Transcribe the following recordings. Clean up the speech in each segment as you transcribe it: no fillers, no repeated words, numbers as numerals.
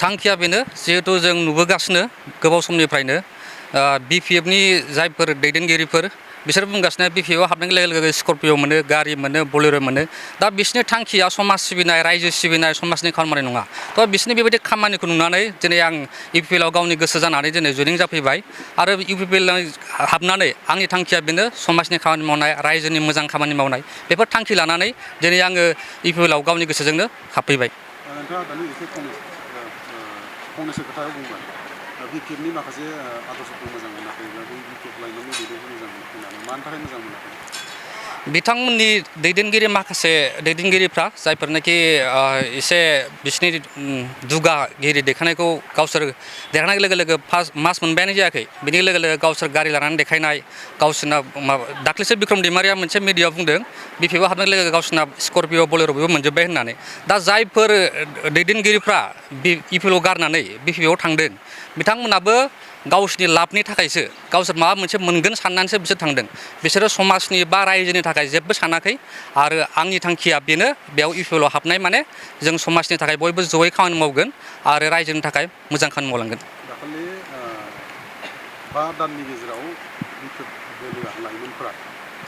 थांखिया बेनो जिहेतु जों नुबोगासिनो गोबाव समनिफ्रायनो बिपिएफनि जायफोर दैदेनगिरिफोर बिसोर बुंगासिनो बिपिएफआव हाबनाय लोगो लोगो स्करपिअ मोनो गारि मोनो बलेर' मोनो दा बिसोरनि थांखिया समाज सिबिनाय रायजो सिबिनाय समाजनि खामानि नङा थ' बिसोरनि बेबायदि खामानिखौ नुनानै दिनै आं इउपिपिएलआव गावनि गोसो जानानै दिनै जयनिं जाफैबाय आरो इउपिपिएलआव हाबनानै आंनि थांखिया बेनो समाजनि खामानि मावनाय रायजोनि मोजां खामानि मावनाय बेफोर थांखि लानानै दिनै आङो इउपिपिएलआव गावनि गोसोजोंनो हाबफैबाय। नोंथाङा दानि एसे फंनैसो खोथा बुंबाय बिपिएफनि माखासे आदर्शखौ मोजां मोनाखैब्ला बै बिपिएफ लाइमोननि दैदेनखौ मोजां मोनाखै मानि थाखाय मोजां मोनाखै? बिथांमोननि दैदेनगिरि माखासे दैदेनगिरिफ्रा जायफोरनाखि एसे बिसिनि दुगागिरि देखायनायखौ गावसोर देरहानाय लोगो लोगो मास मोनबायानो जायाखै बिनि लोगो लोगो गावसोर गारि लानानै देखायनाय गावसोरना दाख्लैसो बिक्रम दैमारिया मोनसे मिडियाआव बुंदों बिपिएफआव हाबनाय लोगो लोगो गावसोरना स्करपिअ बलेर' बेबो मोनजोब्बाय होननानै दा जायफोर दैदेनगिरिफ्रा इउपिपिएलआव गारनानै बिपिएफआव थांदों बिथांमोनाबो गावसोरनि लाबनि थाखायसो गावसोर माबा मोनसे मोनगोन साननानैसो बिसोर थांदों बिसोरो समाजनि बा रायजोनि थाखाय जेबो सानाखै आरो आंनि थांखिया बेनो बेयाव इउपिपिएलआव हाबनाय माने जों समाजनि थाखाय बयबो जयै खामानि मावगोन आरो रायजोनि थाखाय मोजां खामानि मावलांगोन। दाखालि 5 दाननि गेजेराव बिपिएफ बोलोआ लाइमोनफोरा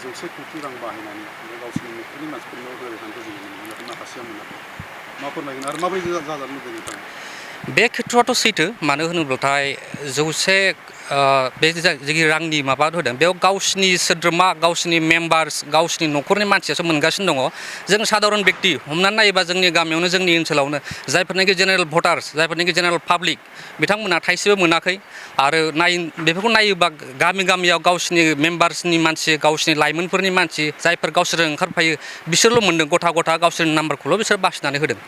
100 कोटि रां बाहायनानै गावसोरनि न'खरनि मानसिफोरनो होनायखौ जों नुनो मोनो नाथाय माखासेया मोनाखै मा फोरमायगोन आरो माबोरै जाजानो लुबैयो नोंथाङा? बे खेथ्रआथ' सैथो मानो होनोब्लाथाय 100 बे जि रांनि माबा होदों बेयाव गावसिनि सोद्रोमा गावसिनि मेम्बार्स गावसिनि न'खरनि मानसियासो मोनगासिनो दङ जों साधारन बेक्ति हमनानै नायोबा जोंनि गामियावनो जोंनि ओनसोलावनो जायफोरनाखि जेनेरेल भटार्स जायफोरनाखि जेनेरेल पाब्लिक बिथांमोना थाइसेबो मोनाखै आरो बेफोरखौ नायोबा गामि गामियाव गावसिनि मेम्बार्सनि मानसि गावसिनि लाइमोनफोरनि मानसि जायफोर गावसोरजों ओंखारफायो बिसोरल' मोनदों गथा गथा गावसोरनि नाम्बारखौल' बिसोर बासिनानै होदों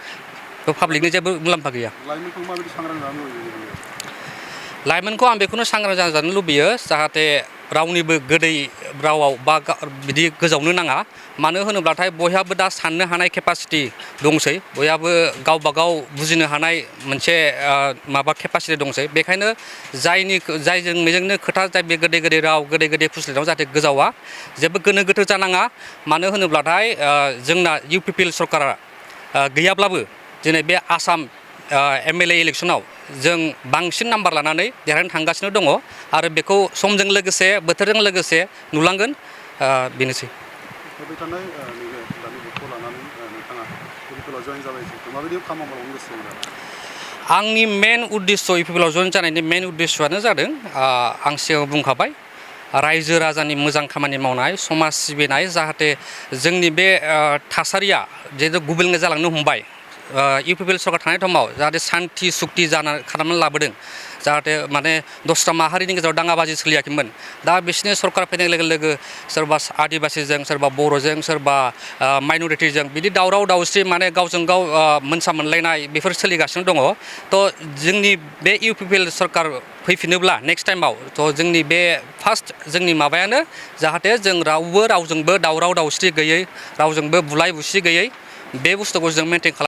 पाब्लिकनि जेबो मुलाम्फा गैया। लाइमोनखौ माबायदि सांग्रां जानो लुबैयो? लाइमोनखौ आं बेखौनो सांग्रां जानो लुबैयो जाहाथे रावनिबो गोदै रावाव बा बिदि गोजावनो नाङा मानो होनोब्लाथाय बयहाबो दा साननो हानाय केपासिटि दंसै बयहाबो गावबा गाव बुजिनो हानाय मोनसे माबा केपासिटि दंसै बेखायनो जायजों मेजोंनो खोथा जाय बे गोदै गोदै राव गोदै गोदै फुस्लिटाव जाहाथे गोजावा जेबो गोनो गोथो जानाङा मानो होनोब्लाथाय जोंना इउपिपिएल सरकारा गैयाब्लाबो दिनै बे आसाम एमएलए इलेक्सनाव जों बांसिन नाम्बार लानानै देरहानो थांगासिनो दङ आरो बेखौ समजों लोगोसे बोथोरजों लोगोसे नुलांगोन बेनोसै। फैबाय थानाय नैबे दानि भटखौ लानानै नोंथाङा इउपिपिएलआव जयेन जाबाय माबायदि खामानि मावनो गोसो दं? आंनि मेन उद्देश्य इउपिपिएलआव जयेन जानायनि मेन उद्देश्यआनो जादों आं सिगाङाव बुंखाबाय रायजो राजानि मोजां खामानि मावनाय समाज सिबिनाय जाहाथे जोंनि बे थासारिया जिहेतु गुबुंले जालांनो हमबाय इउपिपिएल सरकार थानाय समाव जाहाथे सान्थि सुक्ति खालामनानै लाबोदों जाहाथे माने दस्रा माहारिनि गेजेराव दाङाबाजि सोलियाखैमोन दा बिसोरनि सरकार फैनाय लोगो लोगो सोरबा आदिबासिजों सोरबा बर'जों सोरबा माइन'रिटिजों बिदि दावराव दावसि माने गावजों गाव मोनसा मोनलायनाय बेफोर सोलिगासिनो दङ थ' जोंनि बे इउपिपिएल सरकार फैफिनोब्ला नेक्स्ट टाइमाव थ' जोंनि बे फार्स्ट जोंनि माबायानो जाहाथे जों रावजोंबो दावराव दावसि गैयै रावजोंबो बुलाय बुसि गैयै बे बुस्थुखौ जों मेनटेन खालाम